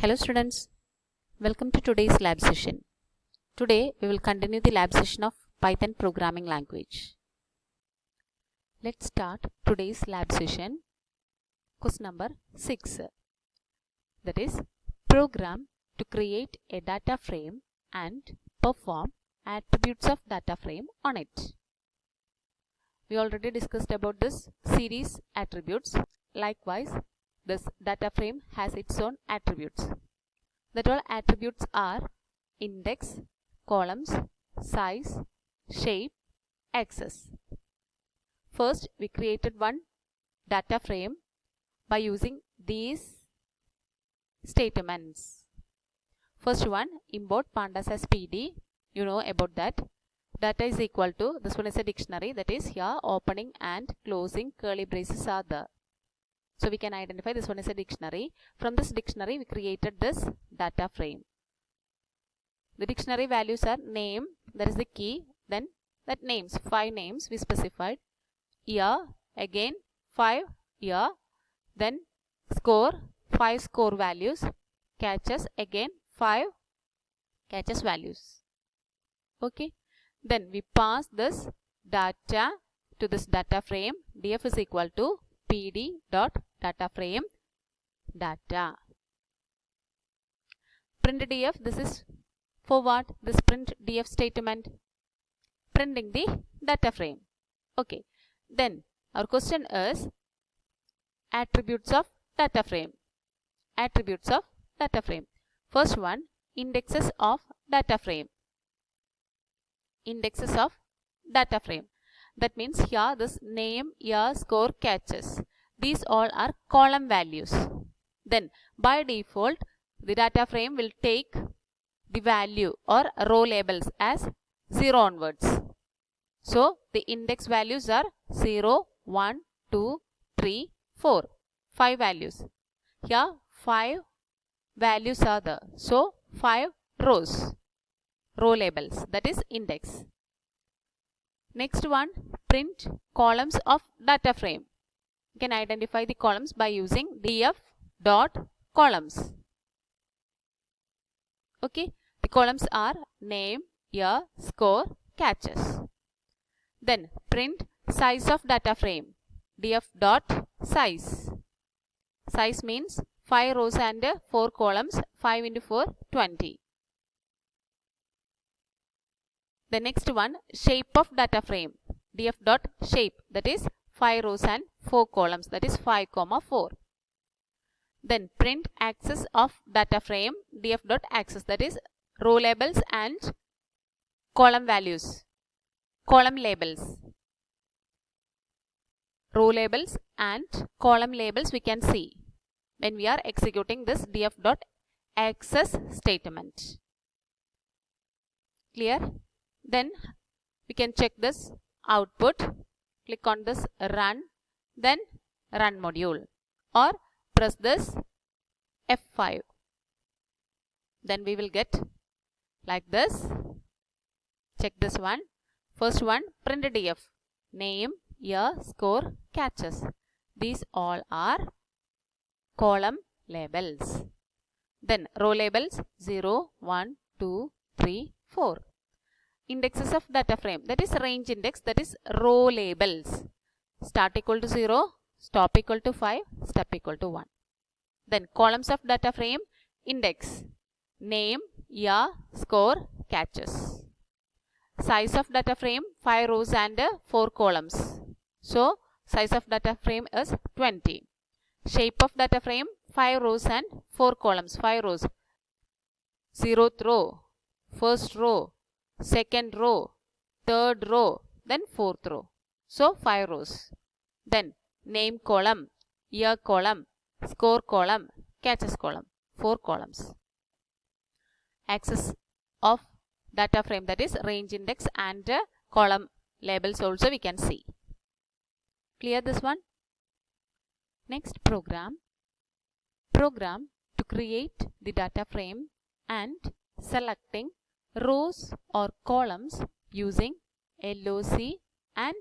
Hello students, welcome to today's lab session. Today we will continue the lab session of Python programming language. Let's start today's lab session. Question number 6. That is, program to create a data frame and perform attributes of data frame on it. We already discussed about this series attributes. Likewise, this data frame has its own attributes. That all attributes are index, columns, size, shape, axis. First, we created one data frame by using these statements. First one, import pandas as PD. You know about that. Data is equal to, this one is a dictionary, that is here opening and closing curly braces are there. So we can identify this one is a dictionary. From this dictionary, we created this data frame. The dictionary values are name, that is the key, then that names, 5 names we specified, year, again 5 year, then score, 5 score values, catches, again 5 catches values. Okay, then we pass this data to this data frame. Df is equal to pd dot data frame data. Print df, this is for what? This print df statement, printing the data frame. Okay, then our question is attributes of data frame. Attributes of data frame. First one, indexes of data frame. Indexes of data frame. That means here this name, year, score, catches. These all are column values. Then by default, the data frame will take the value or row labels as 0 onwards. So the index values are 0, 1, 2, 3, 4. 5 values. Here 5 values are there. So 5 rows. Row labels, that is index. Next one, print columns of data frame. You can identify the columns by using df dot columns. Okay, the columns are name, year, score, catches. Then print size of data frame. Df dot size. Size means 5 rows and 4 columns. 5 into 4, 20. The next one, shape of data frame. Df dot shape, that is 5 rows and 4 columns, that is 5, 4. Then print axis of data frame. Df dot axis, that is row labels and column values. Column labels. Row labels and column labels we can see when we are executing this df dot axis statement. Clear? Then we can check this output, click on this run, then run module, or press this F5. Then we will get like this. Check this one. First one, print df, name, year, score, catches. These all are column labels. Then row labels 0, 1, 2, 3, 4. Indexes of data frame, that is range index, that is row labels. Start equal to 0, stop equal to 5, step equal to 1. Then columns of data frame, index, name, year, score, catches. Size of data frame, 5 rows and 4 columns. So size of data frame is 20. Shape of data frame, 5 rows and 4 columns, 5 rows. 0th row, first row, second row, third row, then 4th row. So 5 rows. Then name column, year column, score column, catches column, 4 columns. Axis of data frame, that is range index and column labels also we can see. Clear this one? Next, program. Program to create the data frame and selecting rows or columns using LOC and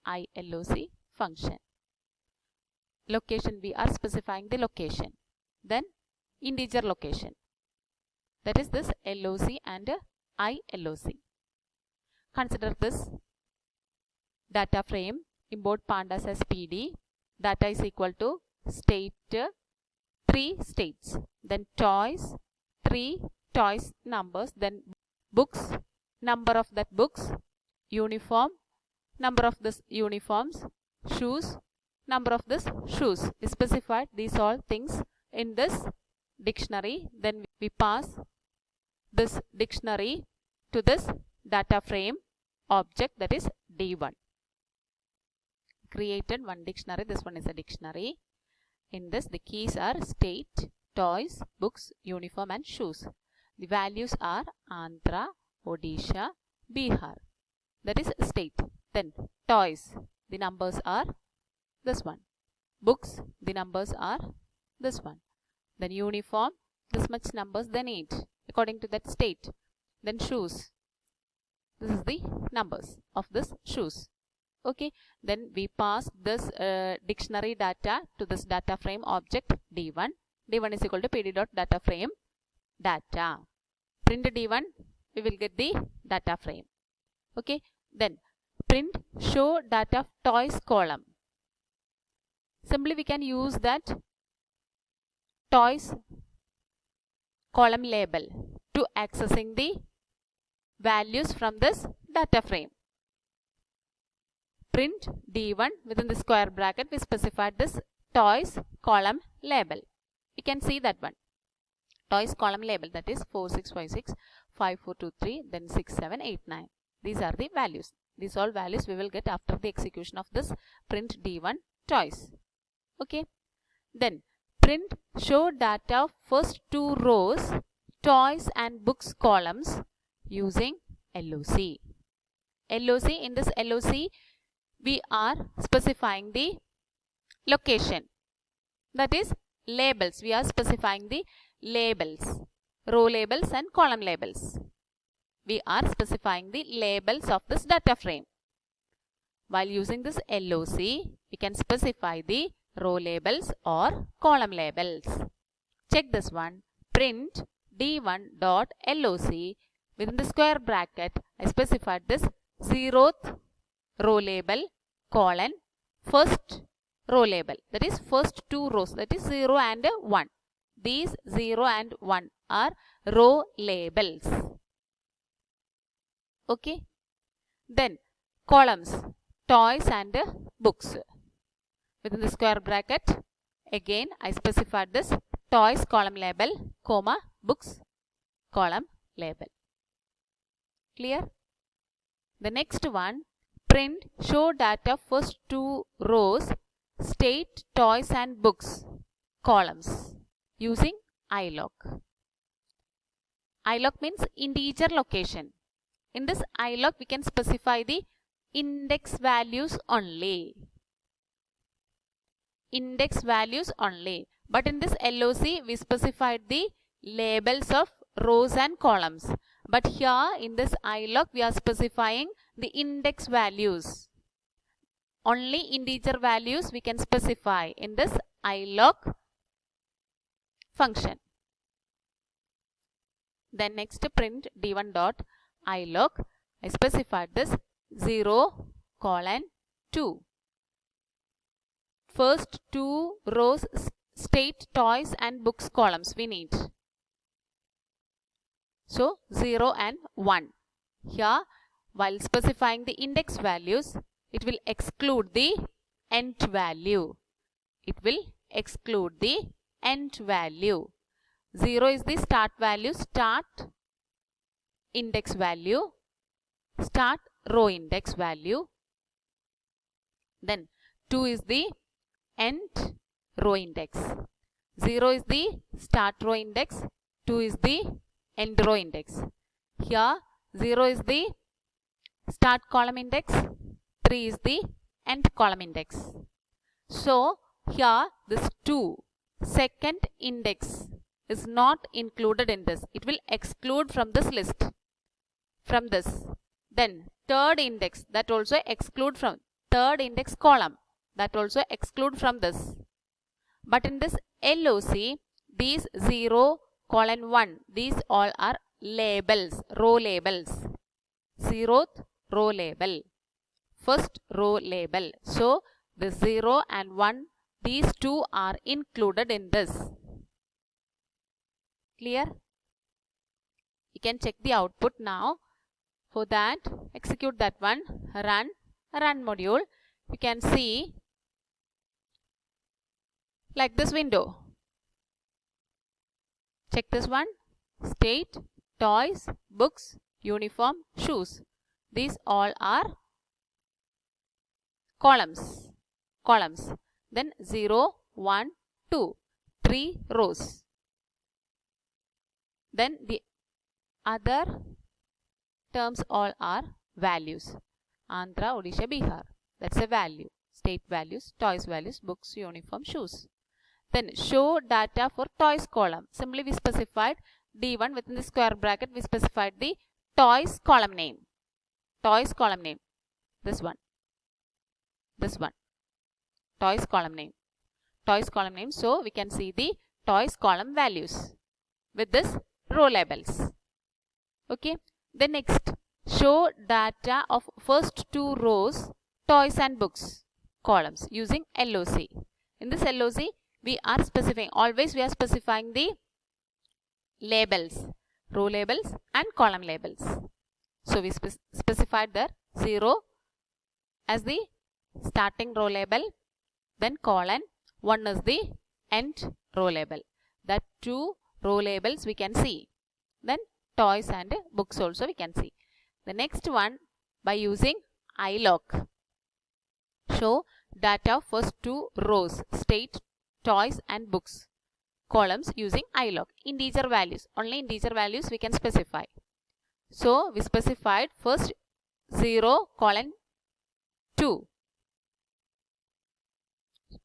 ILOC function. Location, we are specifying the location. Then integer location. That is this LOC and ILOC. Consider this data frame. Import pandas as PD. Data is equal to state 3 states. Then toys, 3 toys numbers. Then books, number of that books. Uniform, number of this uniforms. Shoes, number of this shoes. We specified these all things in this dictionary. Then we pass this dictionary to this data frame object, that is D1. Created one dictionary. This one is a dictionary. In this, the keys are state, toys, books, uniform and shoes. The values are Andhra, Odisha, Bihar. That is state. Then toys, the numbers are this one. Books, the numbers are this one. Then uniform, this much numbers, then 8 according to that state. Then shoes, this is the numbers of this shoes. Okay, then we pass this dictionary data to this data frame object D1. D1 is equal to pd.data frame data. Print D1, we will get the data frame. Okay, then print show data toys column. Simply we can use that toys column label to accessing the values from this data frame. Print D1 within the square bracket, we specified this toys column label. You can see that one. Toys column label, that is 4656, 5423, then 6789. These are the values. These all values we will get after the execution of this print D1 toys. Okay. Then print show data first 2 rows toys and books columns using LOC. LOC, in this LOC we are specifying the location, that is labels. We are specifying the labels, row labels and column labels. We are specifying the labels of this data frame. While using this LOC, we can specify the row labels or column labels. Check this one. Print D1.LOC within the square bracket, I specified this 0th row label colon first row label, that is first 2 rows, that is 0 and 1. These 0 and 1 are row labels. Okay. Then columns, toys and books. Within the square bracket, again I specified this toys column label, comma, books column label. Clear? The next one, print show data first 2 rows state toys and books columns using ILOC. ILOC means integer location. In this ILOC we can specify the index values only. Index values only. But in this LOC we specified the labels of rows and columns. But here in this ILOC we are specifying the index values. Only integer values we can specify in this ILOC function. Then next print D1.ILOC, I specified this 0 colon 2. First 2 rows state toys and books columns we need. So 0 and 1. Here while specifying the index values, it will exclude the end value. It will exclude the end value. 0 is the start value, start index value, start row index value. Then 2 is the end row index. 0 is the start row index, 2 is the end row index. Here 0 is the start column index, 3 is the end column index. So here this 2 second index is not included in this. It will exclude from this list, from this. Then third index, that also exclude from third index column, that also exclude from this. But in this LOC these 0, colon 1, these all are labels, row labels. 0th row label, first row label. So the 0 and 1, these two are included in this. Clear? You can check the output now. For that, execute that one, run module. You can see like this window. Check this one, state, toys, books, uniform, shoes. These all are columns. Then 0, 1, 2, 3 rows. Then the other terms all are values. Andhra, Odisha, Bihar. That's a value. State values, toys values, books, uniform, shoes. Then show data for toys column. Simply we specified D1 within the square bracket. We specified the toys column name. Toys column name. This one. Toys column name. So we can see the toys column values with this row labels. Okay. Then next, show data of first two rows, toys and books columns using LOC. In this LOC, we are specifying the labels, row labels and column labels. So we specified there 0 as the starting row label, then colon, 1 is the end row label. That two row labels we can see. Then toys and books also we can see. The next one, by using iloc, show data of first two rows, state, toys and books columns using iloc. Integer values, only integer values we can specify. So we specified first 0, colon 2.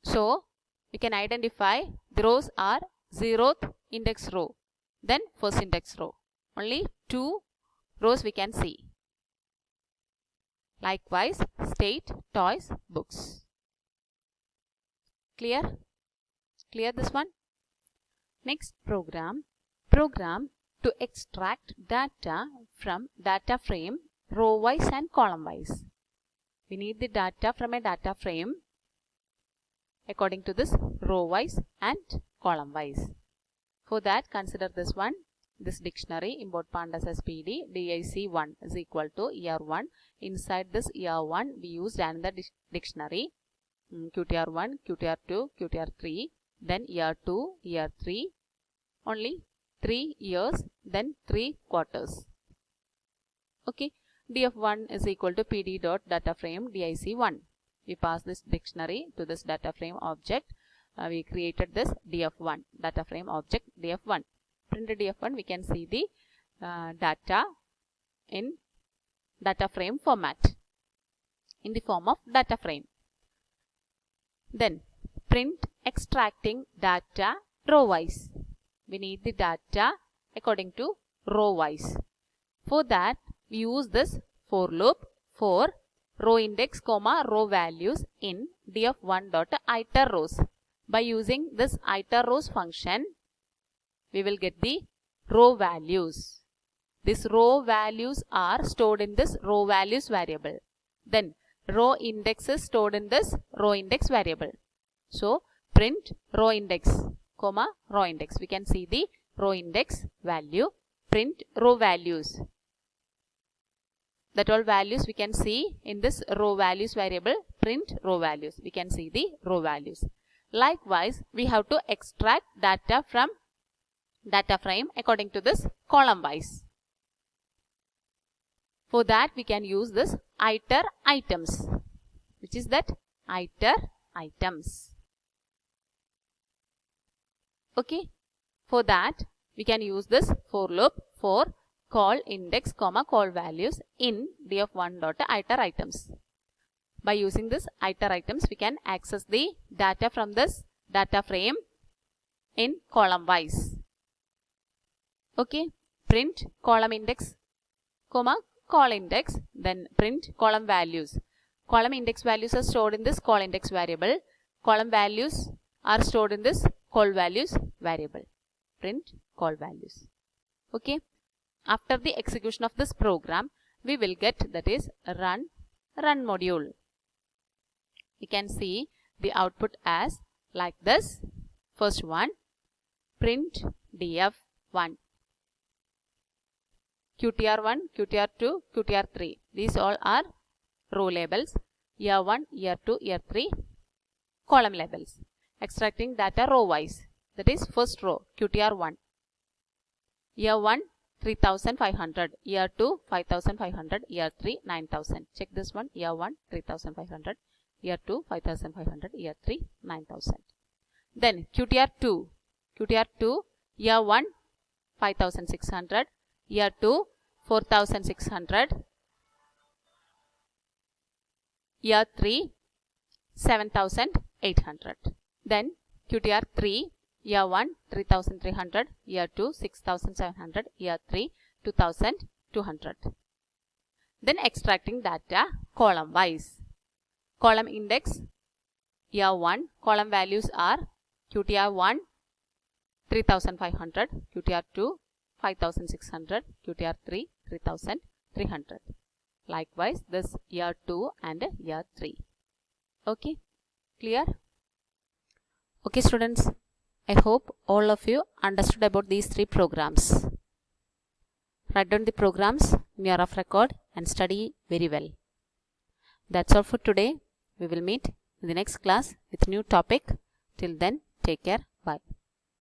So we can identify the rows are 0th index row, then first index row. Only 2 rows we can see. Likewise, state, toys, books. Clear? Clear this one? Next, program to extract data from data frame row wise and column wise. We need the data from a data frame according to this row wise and column wise. For that, consider this one, this dictionary, import pandas as PD, DIC1 is equal to ER1. Inside this ER1, we used another dictionary, QTR1, QTR2, QTR3, then ER2, ER3, only 3 years, then 3 quarters. Okay, DF1 is equal to PD dot data frame DIC1. We pass this dictionary to this data frame object. We created this DF1, data frame object DF1. Printed DF1, we can see the data in data frame format, in the form of data frame. Then print extracting data row wise. We need the data according to row wise. For that, we use this for loop for row index, row values in df1.iter rows. By using this iter rows function, we will get the row values. These row values are stored in this row values variable. Then row index is stored in this row index variable. So print row index, row index. We can see the row index value. Print row values. That all values we can see in this row values variable. Print row values. We can see the row values. Likewise, we have to extract data from data frame according to this column wise. For that, we can use this iter items. Which is that? Iter items. Okay. For that, we can use this for loop for call index, call values in df1.iter items. By using this iter items, we can access the data from this data frame in column wise. Okay. Print column index, call index, then print column values. Column index values are stored in this call index variable. Column values are stored in this call values variable. Print call values. Okay. After the execution of this program, we will get that is run module. We can see the output as like this. First one, print df1, qtr1, qtr2, qtr3. These all are row labels. Year 1, year 2, year 3 column labels. Extracting data row wise. That is first row qtr1. Year 1 3500, year 2 5500, year 3 9000. Check this one. Year 1 3500, year 2 5500, year 3 9000. Then qtr2, year 1 5600, year 2 4600, year 3 7800. Then qtr3, year 1 3300, year 2 6700, year 3 2200. Then extracting data column wise. Column index year 1, column values are qtr1 3500, qtr2 5600, qtr3 3300. Likewise this year 2 and year 3. Okay, clear? Okay students, I hope all of you understood about these three programs. Write down the programs in your rough record and study very well. That's all for today. We will meet in the next class with new topic. Till then, take care. Bye.